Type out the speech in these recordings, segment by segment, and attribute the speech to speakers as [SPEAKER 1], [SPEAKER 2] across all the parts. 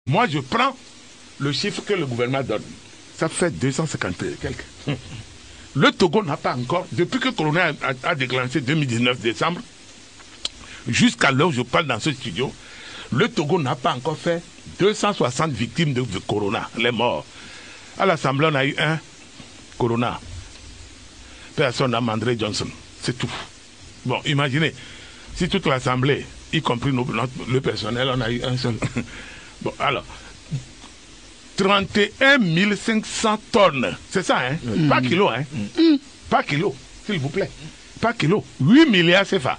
[SPEAKER 1] Moi, je prends le chiffre que le gouvernement donne. Ça fait 250 et quelques. Le Togo n'a pas encore, depuis que Corona a déclenché 2019 décembre, jusqu'à l'heure où je parle dans ce studio, le Togo n'a pas encore fait 260 victimes de Corona, les morts. À l'Assemblée, on a eu un Corona. Personne n'a André Johnson. C'est tout. Bon, imaginez, si toute l'Assemblée, y compris le personnel, on a eu un seul. Bon, alors, 31 500 tonnes. C'est ça, hein? Pas kilo, hein? Pas kilo, s'il vous plaît. Pas kilo. 8 milliards CFA.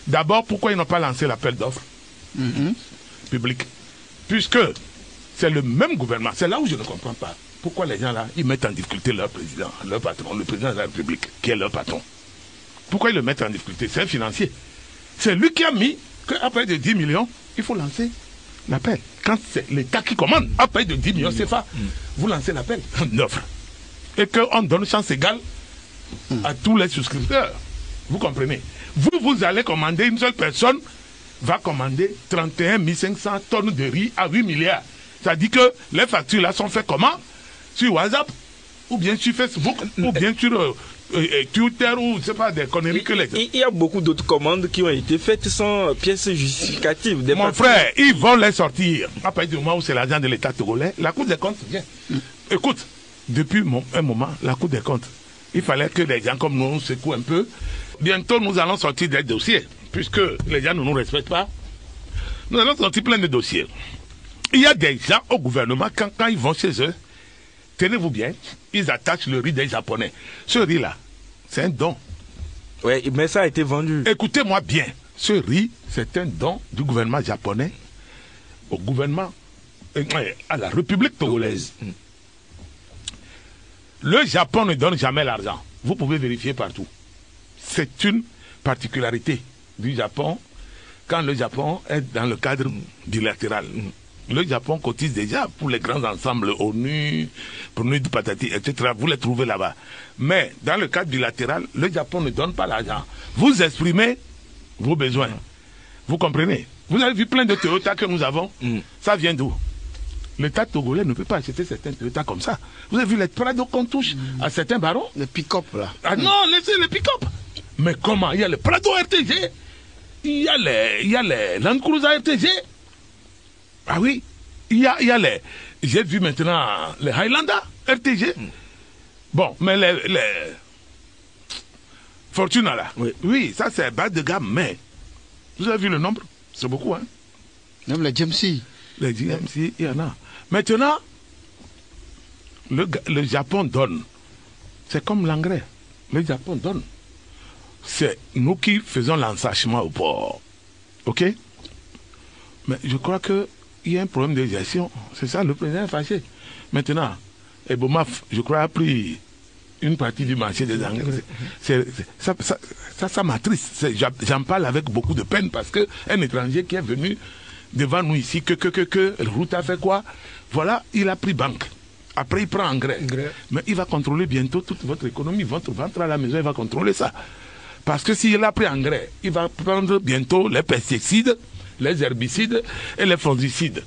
[SPEAKER 1] D'abord, pourquoi ils n'ont pas lancé l'appel d'offres public? Puisque c'est le même gouvernement. C'est là où je ne comprends pas. Pourquoi les gens là, ils mettent en difficulté leur président, leur patron, le président de la République, qui est leur patron? Pourquoi ils le mettent en difficulté? C'est un financier. C'est lui qui a mis qu'après de 10 millions, il faut lancer l'appel. Quand c'est l'État qui commande, après de 10 millions CFA, vous lancez l'appel d'offre. Et qu'on donne chance égale à tous les souscripteurs. Vous comprenez? Vous allez commander, une seule personne va commander 31 500 tonnes de riz à 8 milliards. Ça dit que les factures là sont faites comment? Sur WhatsApp, ou bien sur Facebook, ou bien sur Twitter, ou je sais pas, des conneries que les...
[SPEAKER 2] Il y a beaucoup d'autres commandes qui ont été faites sans pièces justificatives.
[SPEAKER 1] Mon frère, ils vont les sortir. À partir du moment où c'est l'argent de l'État togolais, la Cour des comptes vient. Écoute, depuis un moment, la Cour des comptes, il fallait que les gens comme nous secouent un peu. Bientôt, nous allons sortir des dossiers, puisque les gens ne nous respectent pas. Nous allons sortir plein de dossiers. Il y a des gens au gouvernement, quand ils vont chez eux, tenez-vous bien, ils attachent le riz des Japonais. Ce riz-là, c'est un don.
[SPEAKER 2] Oui, mais ça a été vendu.
[SPEAKER 1] Écoutez-moi bien, ce riz, c'est un don du gouvernement japonais au gouvernement, à la République togolaise. Le Japon ne donne jamais l'argent. Vous pouvez vérifier partout. C'est une particularité du Japon quand le Japon est dans le cadre bilatéral. Le Japon cotise déjà pour les grands ensembles ONU, pour nous de patati, etc. Vous les trouvez là-bas. Mais dans le cadre bilatéral, le Japon ne donne pas l'argent. Vous exprimez vos besoins. Vous comprenez? Vous avez vu plein de Toyota que nous avons. Ça vient d'où? L'État togolais ne peut pas acheter certains Toyota comme ça. Vous avez vu les Prado qu'on touche à certains barons?
[SPEAKER 3] Le pick-up là.
[SPEAKER 1] Ah non, laissez les pick-up. Mais comment? Il y a les Prado RTG. Il y a les Land Cruiser RTG. Ah oui, il y a les... J'ai vu maintenant les Highlander RTG. Bon, mais les Fortuna là. Oui, ça c'est bas de gamme, mais... Vous avez vu le nombre? C'est beaucoup, hein?
[SPEAKER 3] Même les GMC.
[SPEAKER 1] Les GMC, il y en a. Maintenant, le Japon donne. C'est comme l'engrais. Le Japon donne. C'est nous qui faisons l'ensachement au port. OK? Mais je crois que il y a un problème de gestion. C'est ça, le président est fâché. Maintenant, Ebomaf, je crois, a pris une partie du marché des engrais. Ça m'attriste. J'en parle avec beaucoup de peine parce qu'un étranger qui est venu devant nous ici, le route a fait quoi? Voilà, il a pris banque. Après, il prend engrais. Mais il va contrôler bientôt toute votre économie. Votre ventre à la maison, il va contrôler ça. Parce que s'il a pris engrais, il va prendre bientôt les pesticides, les herbicides et les fongicides.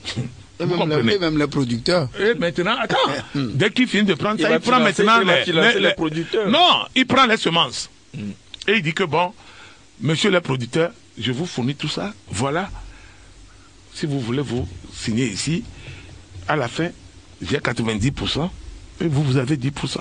[SPEAKER 3] Et même les producteurs.
[SPEAKER 1] Et maintenant, attends, dès qu'il finit de prendre ça, il prend maintenant les producteurs. Non, il prend les semences. Et il dit que bon, monsieur le producteur, je vous fournis tout ça. Voilà. Si vous voulez vous signer ici, à la fin, j'ai 90% et vous avez 10%.